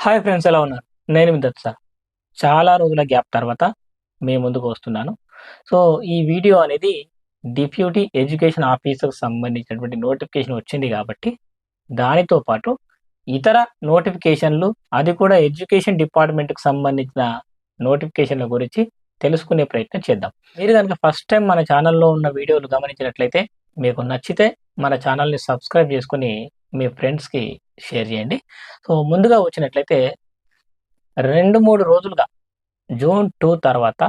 Hi friends, ఎలా ఉన్నారు? నేను మీ దత్త. చాలా రోజుల గ్యాప్ తర్వాత మీ ముందుకు వస్తున్నాను. సో, ఈ వీడియో అనేది డిప్యూటీ ఎడ్యుకేషన్ ఆఫీసర్‌కి సంబంధించినటువంటి నోటిఫికేషన్ వచ్చింది కాబట్టి, దానితో పాటు ఇతర నోటిఫికేషన్‌లు, అది కూడా ఎడ్యుకేషన్ డిపార్ట్‌మెంట్‌కి సంబంధించిన నోటిఫికేషన్‌ల గురించి తెలుసుకునే ప్రయత్నం చేద్దాం. మీరు గనుక ఫస్ట్ టైమ్ మన ఛానల్‌లో ఉన్న వీడియోలు గమనించినట్లయితే, మీకు నచ్చితే మన ఛానల్‌ని సబ్స్క్రైబ్ చేసుకొని మీ ఫ్రెండ్స్‌కి షేర్ చేయండి. సో, ముందుగా వచ్చినట్లయితే 2, 3 రోజులుగా జూన్ 2 తర్వాత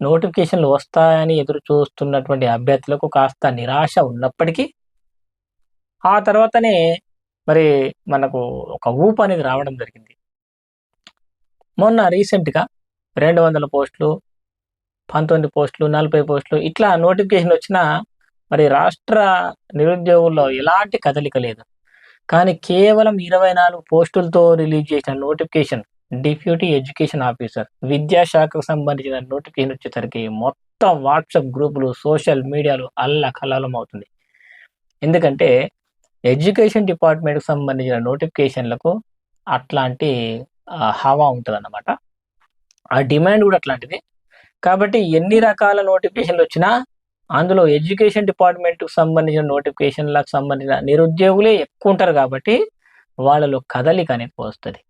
నోటిఫికేషన్‌లు వస్తాయని ఎదురు చూస్తున్నటువంటి అభ్యర్థులకు కాస్త నిరాశ ఉన్నప్పటికీ, ఆ తర్వాతనే మరి మనకు ఒక ఊపనేది రావడం జరిగింది. మొన్న రీసెంట్‌గా 200 పోస్టులు, 19 పోస్టులు, 40 పోస్టులు ఇట్లా నోటిఫికేషనొచ్చినా మరి రాష్ట్ర నిరుద్యోగుల్లో ఎలాంటి కదలిక లేదు. కానీ కేవలం 24 పోస్టులతో రిలీజ్ చేసిన నోటిఫికేషన్ డిప్యూటీ ఎడ్యుకేషన్ ఆఫీసర్ విద్యాశాఖకు సంబంధించిన నోటిఫికేషన్ వచ్చేసరికి మొత్తం వాట్సాప్ గ్రూపులు, సోషల్ మీడియాలు అల్లకల్లోలం అవుతుంది. ఎందుకంటే ఎడ్యుకేషన్ డిపార్ట్మెంట్‌కి సంబంధించిన నోటిఫికేషన్‌లకు అట్లాంటి హవా ఉంటదన్నమాట. ఆ డిమాండ్ గూడా అట్లాంటిది. కాబట్టి ఎన్ని రకాల నోటిఫికేషన్‌లొచ్చినా అందులో ఎడ్యుకేషన్ డిపార్ట్మెంట్‌కి సంబంధించిన నోటిఫికేషన్‌లకు సంబంధించిన నిరుద్యోగులే ఎక్కువుంటారు గాబట్టి, వాళ్ళలో కదలిక అనేది వస్తది.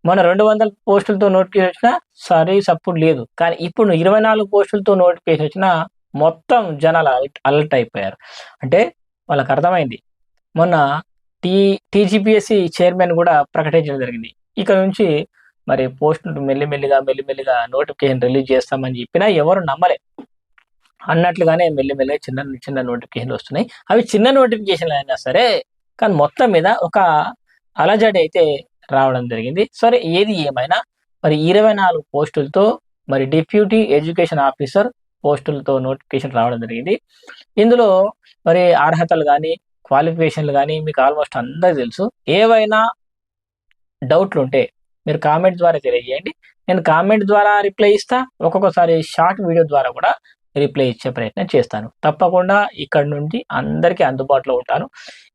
మొన్న 200 పోస్టులతో నోటిఫికేషన్ వచ్చినా సప్పుడు లేదు. కానీ ఇప్పుడు 24 పోస్టులతో నోటిఫికేషన్ వచ్చినా మొత్తం జనాలు అలర్ట్ అయిపోయారు. అంటే వాళ్ళకర్థమైంది. మొన్న టీ టీజీపీఎస్సీ చైర్మన్ గూడా ప్రకటించడం జరిగింది. ఇక నుంచి మరి పోస్టులు మెల్లిమెల్లిగా నోటిఫికేషన్ రిలీజ్ చేస్తామని చెప్పినా ఎవరు నమ్మలే. అన్నట్లుగానే మెల్లిమెల్లిగా చిన్న నోటిఫికేషన్‌లొస్తున్నాయి. అవి చిన్న నోటిఫికేషన్‌లయినా సరే, కానీ మొత్తం మీద ఒక అలజడి అయితే రావడం జరిగింది. సరే, ఏది ఏమైనా మరి 24 పోస్టులతో మరి డిప్యూటీ ఎడ్యుకేషన్ ఆఫీసర్ పోస్టులతో నోటిఫికేషన్ రావడం జరిగింది. ఇందులో మరి అర్హతలు గాని, క్వాలిఫికేషన్‌లు గాని మీకు ఆల్‌మోస్ట్ అందరికి తెలుసు. ఏవైనా డౌట్‌లుంటే మీరు కామెంట్ ద్వారా తెలియజేయండి. నేను కామెంట్ ద్వారా రిప్లై ఇస్తా. ఒక్కొక్కసారి షార్ట్ వీడియో ద్వారా కూడా రిప్లై ఇచ్చే ప్రయత్నం చేస్తాను. తప్పకుండా ఇక్కడి నుండి అందరికీ అందుబాటులో ఉంటాను.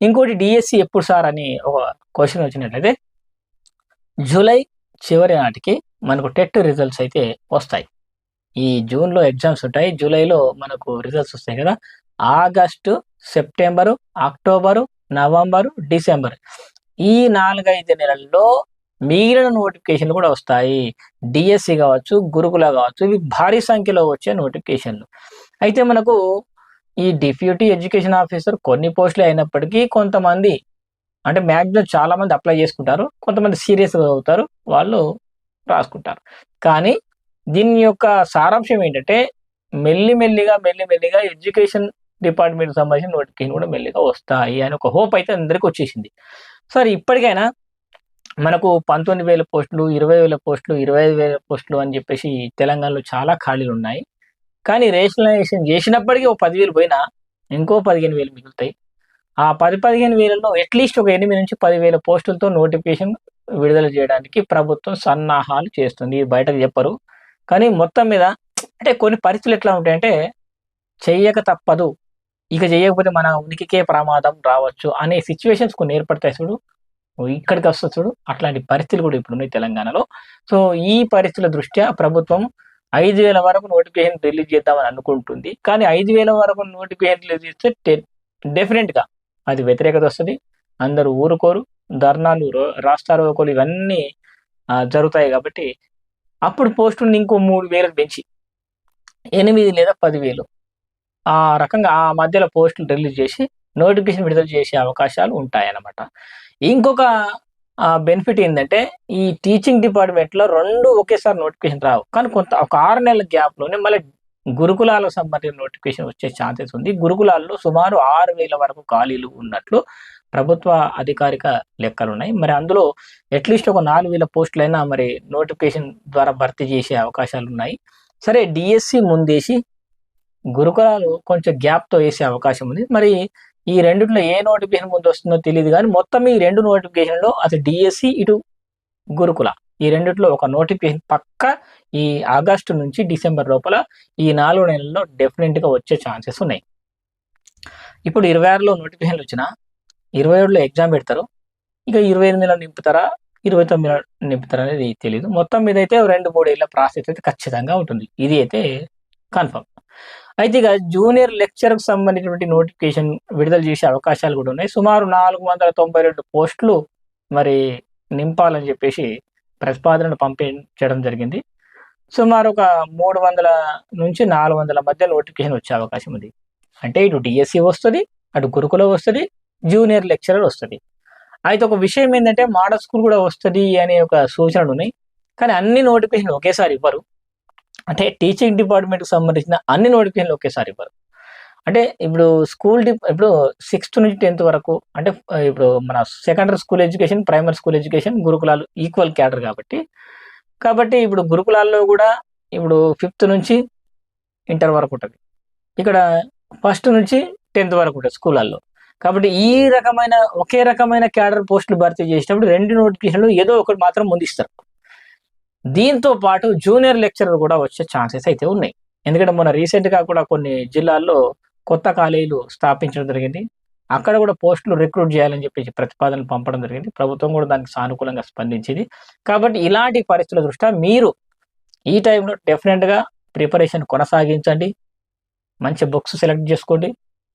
ఇంకోటి, డీఎస్సీ ఎప్పుడు సార్ అని ఒక క్వెషన్ వచ్చినట్లయితే, జూలై చివరి నాటికి మనకు టెట్ రిజల్ట్స్ అయితే వస్తాయి. ఈ జూన్‌లో ఎగ్జామ్స్ ఉంటాయి. జూలైలో మనకు రిజల్ట్స్ వస్తాయి కదా! August, September, October, November, December ఈ 4, 5 నెలల్లో మిగిలిన నోటిఫికేషన్‌లు కూడా వస్తాయి. డీఎస్సీ గావచ్చు, గురుకుల గావచ్చు, ఇవి భారీ సంఖ్యలో వచ్చే నోటిఫికేషన్‌లు. అయితే మనకు ఈ డిప్యూటీ ఎడ్యుకేషన్ ఆఫీసర్ కొన్ని పోస్టులే అయినప్పటికీ కొంతమంది, అంటే మాక్సిమం చాలామంది అప్లై చేసుకుంటారు. కొంతమంది సీరియస్‌గా అవుతారు. వాళ్ళు రాసుకుంటారు. కానీ దీని యొక్క సారాంశం ఏంటంటే, మెల్లిమెల్లిగా ఎడ్యుకేషన్ డిపార్ట్మెంట్‌కి సంబంధించిన నోటిఫికేషన్ కూడా మెల్లిగా వస్తాయి అని ఒక హోప్ అయితే అందరికొచ్చేసింది. సరే, ఇప్పటికైనా మనకు 19,000 పోస్టులు, 20,000 పోస్టులు, 25,000 పోస్టులు అని చెప్పేసి తెలంగాణలో చాలా ఖాళీలున్నాయి. కానీ రేషనలైజేషన్ చేసినప్పటికీ ఓ 10,000 పోయినా ఇంకో 15,000 మిగులుతాయి. ఆ 10, 15,000లో అట్‌లీస్ట్ ఒక 8-10,000 పోస్టులతో నోటిఫికేషన్ విడుదల చేయడానికి ప్రభుత్వం సన్నాహాలు చేస్తుంది. ఇది బయటకు చెప్పరు. కానీ మొత్తం మీద అంటే కొన్ని పరిస్థితులు ఎట్లా ఉంటాయంటే, చెయ్యక తప్పదు. ఇక చేయకపోతే మన ఉనికికే ప్రమాదం రావచ్చు అనే సిట్యుయేషన్స్ కొన్ని ఏర్పడతాయి చూడు. ఇక్కడికొస్తది చూడు. అట్లాంటి పరిస్థితులు కూడా ఇప్పుడున్నాయి తెలంగాణలో. సో, ఈ పరిస్థితుల దృష్ట్యా ప్రభుత్వం 5,000 వరకు నోటిఫికేషన్ రిలీజ్ చేద్దామని అనుకుంటుంది. కానీ 5,000 వరకు నోటిఫికేషన్ రిలీజ్ చేస్తే డెఫినిట్‌గా అది వ్యతిరేకతొస్తది. అందరూ ఊరుకోరు. ధర్నాలు, రాస్తారోకోలు ఇవన్నీ జరుగుతాయి కాబట్టి, అప్పుడు పోస్టుల్ని ఇంకో 3,000కి పెంచి 8 లేదా 10,000 ఆ రకంగా ఆ మధ్యలో పోస్టులు రిలీజ్ చేసి నోటిఫికేషన్ విడుదల చేసే అవకాశాలు ఉంటాయన్నమాట. ఇంకొక బెనిఫిట్ ఏందంటే, ఈ టీచింగ్ డిపార్ట్‌మెంట్‌లో 2 ఒకేసారి నోటిఫికేషన్ రావు. కానీ ఒక 6 నెలల గ్యాప్‌లోనే మళ్ళీ గురుకులాలకు సంబంధించిన నోటిఫికేషన్ వచ్చే ఛాన్సెస్ ఉంది. గురుకులాల్లో సుమారు 6,000 వరకు ఖాళీలు ఉన్నట్లు ప్రభుత్వ అధికారిక లెక్కలున్నాయి. మరి అందులో అట్‌లీస్ట్ ఒక 4,000 పోస్టులైనా మరి నోటిఫికేషన్ ద్వారా భర్తీ చేసే అవకాశాలున్నాయి. సరే, డీఎస్సీ ముందేసి గురుకులాలు కొంచెం గ్యాప్‌తో ఏసే అవకాశం ఉంది. మరి ఈ రెండిట్లో ఏ నోటిఫికేషన్ ముందొస్తుందో తెలీదు గానీ, మొత్తం ఈ 2 నోటిఫికేషన్‌లో అటు డీఎస్సీ, ఇటు గురుకుల ఈ రెండిట్లో ఒక నోటిఫికేషన్ పక్కా ఈ ఆగస్టు నుంచి డిసెంబర్ లోపల ఈ 4 నెలల్లో డెఫినిట్‌గా వచ్చే ఛాన్సెస్ ఉన్నాయి. ఇప్పుడు 26లో నోటిఫికేషన్‌లొచ్చినా, 27లో ఎగ్జామ్ పెడతారు. ఇక 28లో నింపుతారా? 29 నింపుతారనేది తెలీదు. మొత్తం మీద అయితే 2, 3 ఏళ్ల ప్రాసెస్ అయితే ఖచ్చితంగా ఉంటుంది. ఇది అయితే కన్ఫర్మ్. అయితే ఇక జూనియర్ లెక్చరర్‌కి సంబంధించినటువంటి నోటిఫికేషన్ విడుదల చేసే అవకాశాలు గూడా ఉన్నాయి. సుమారు 492 పోస్టులు మరి నింపాలని జెప్పేసి ప్రతిపాదనను పంపించడం జరిగింది. సుమారు ఒక 300-400 మధ్య నోటిఫికేషన్ వచ్చే అవకాశం ఉంది. అంటే ఇటు డీఎస్సీ వస్తది, అటు గురుకుల వస్తది, జూనియర్ లెక్చరర్ వస్తది. అయితే ఒక విషయం ఏందంటే మోడల్ స్కూల్ గూడా వస్తది అనే ఒక సూచనలున్నాయి. కానీ అన్ని నోటిఫికేషన్‌లు ఒకేసారి ఇవ్వరు. అంటే టీచింగ్ డిపార్ట్‌మెంట్‌కి సంబంధించిన అన్ని నోటిఫికేషన్‌లు ఒకేసారి ఇవ్వరు. అంటే ఇప్పుడు ఇప్పుడు 6-10 వరకు అంటే ఇప్పుడు మన secondary school education, primary school education, గురుకులాలు ఈక్వల్ క్యాడర్ కాబట్టి ఇప్పుడు గురుకులాల్లో గూడా ఇప్పుడు 5థ్ నుంచి ఇంటర్ వరకు ఉంటది. ఇక్కడ ఫస్ట్ నుంచి 10థ్ వరకు ఉంటది స్కూలల్లో. కాబట్టి ఈ రకమైన ఒకే రకమైన క్యాడర్ పోస్టులు భర్తీ చేసేటప్పుడు 2 నోటిఫికేషన్‌లు ఏదో ఒకటి మాత్రం ముందిస్తారు. దీంతో పాటు జూనియర్ లెక్చరర్ గూడా వచ్చే ఛాన్సెస్ అయితే ఉన్నాయి. ఎందుకంటే మొన్న రీసెంట్‌గా కూడా కొన్ని జిల్లాల్లో కొత్త కాలేజీలు స్థాపించడం జరిగింది. అక్కడ గూడా పోస్టులు రిక్రూట్ చేయాలని చెప్పేసి ప్రతిపాదనలు పంపడం జరిగింది. ప్రభుత్వం గూడా దానికి సానుకూలంగా స్పందించింది. కాబట్టి ఇలాంటి పరిస్థితుల దృష్ట్యా మీరు ఈ టైంలో డెఫినిట్‌గా ప్రిపరేషన్ కొనసాగించండి. మంచి బుక్స్ సెలెక్ట్ చేసుకోండి.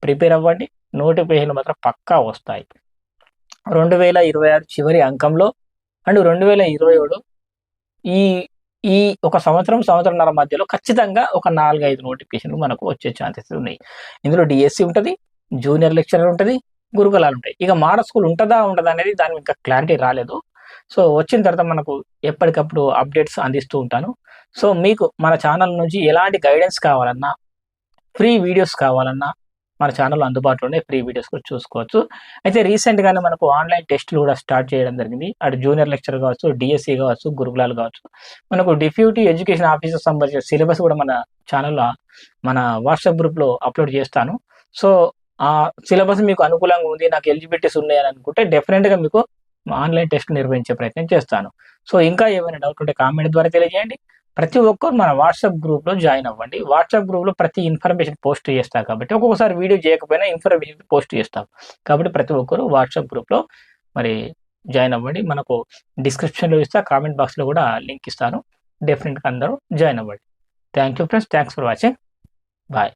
ప్రిపేర్ అవ్వండి. నోటిఫికేషన్‌లు మాత్రం పక్కా వస్తాయి. 2026 చివరి అంకంలో అండ్ 2027 ఈ ఈ ఒక సంవత్సరంన్నర మధ్యలో ఖచ్చితంగా ఒక 4, 5 నోటిఫికేషన్‌లు మనకు వచ్చే ఛాన్సెస్ ఉన్నాయి. ఇందులో డీఎస్సీ ఉంటది, జూనియర్ లెక్చరర్ ఉంటది, గురుకులాలుంటాయి. ఇక మోడల్ స్కూల్ ఉంటదా? ఉండదా? అనేది దాని ఇంకా క్లారిటీ రాలేదు. సో, వచ్చిన తర్వాత మనకు ఎప్పటికప్పుడు అప్డేట్స్ అందిస్తూ ఉంటాను. సో, మీకు మన ఛానల్ నుంచి ఎలాంటి గైడెన్స్ కావాలన్నా, ఫ్రీ వీడియోస్ కావాలన్నా మన ఛానల్‌లో అందుబాటులో ఉన్నాయి. ఫ్రీ వీడియోస్ కూడా చూసుకోవచ్చు. అయితే రీసెంట్‌గానే మనకు ఆన్‌లైన్ టెస్ట్‌లు కూడా స్టార్ట్ చేయడం జరిగింది. అటు జూనియర్ లెక్చరర్ కావచ్చు, డీఎస్సీ కావచ్చు, గురుకులాలు కావచ్చు. మనకు డిప్యూటీ ఎడ్యుకేషన్ ఆఫీసర్‌కి సంబంధించిన సిలబస్ కూడా మన ఛానల్‌లో మన వాట్సాప్ గ్రూప్‌లో అప్‌లోడ్ చేస్తాను. సో, ఆ సిలబస్ మీకు అనుకూలంగా ఉంది. నాకు ఎలిజిబిలిటీస్ ఉన్నాయని అనుకుంటే డెఫినిట్‌గా మీకు ఆన్‌లైన్ టెస్ట్ నిర్వహించే ప్రయత్నం చేస్తాను. సో, ఇంకా ఏమైనా డౌట్ ఉంటే కామెంట్ ద్వారా తెలియజేయండి. ప్రతి ఒక్కరు మన వాట్సాప్ గ్రూప్‌లో జాయిన్ అవ్వండి. వాట్సాప్ గ్రూప్‌లో ప్రతి ఇన్ఫర్మేషన్ పోస్ట్ చేస్తా కాబట్టి ఒక్కొక్కసారి వీడియో చేయకపోయినా ఇన్ఫర్మేషన్ పోస్ట్ చేస్తాం. కాబట్టి ప్రతి ఒక్కరు వాట్సాప్ గ్రూప్‌లో మరి జాయిన్ అవ్వండి. మనకు డిస్క్రిప్షన్‌లో ఇస్తా, కామెంట్ బాక్స్‌లో కూడా లింక్ ఇస్తాను. డెఫినిట్‌గా అందరూ జాయిన్ అవ్వండి. Thank you friends. Thanks for watching. Bye.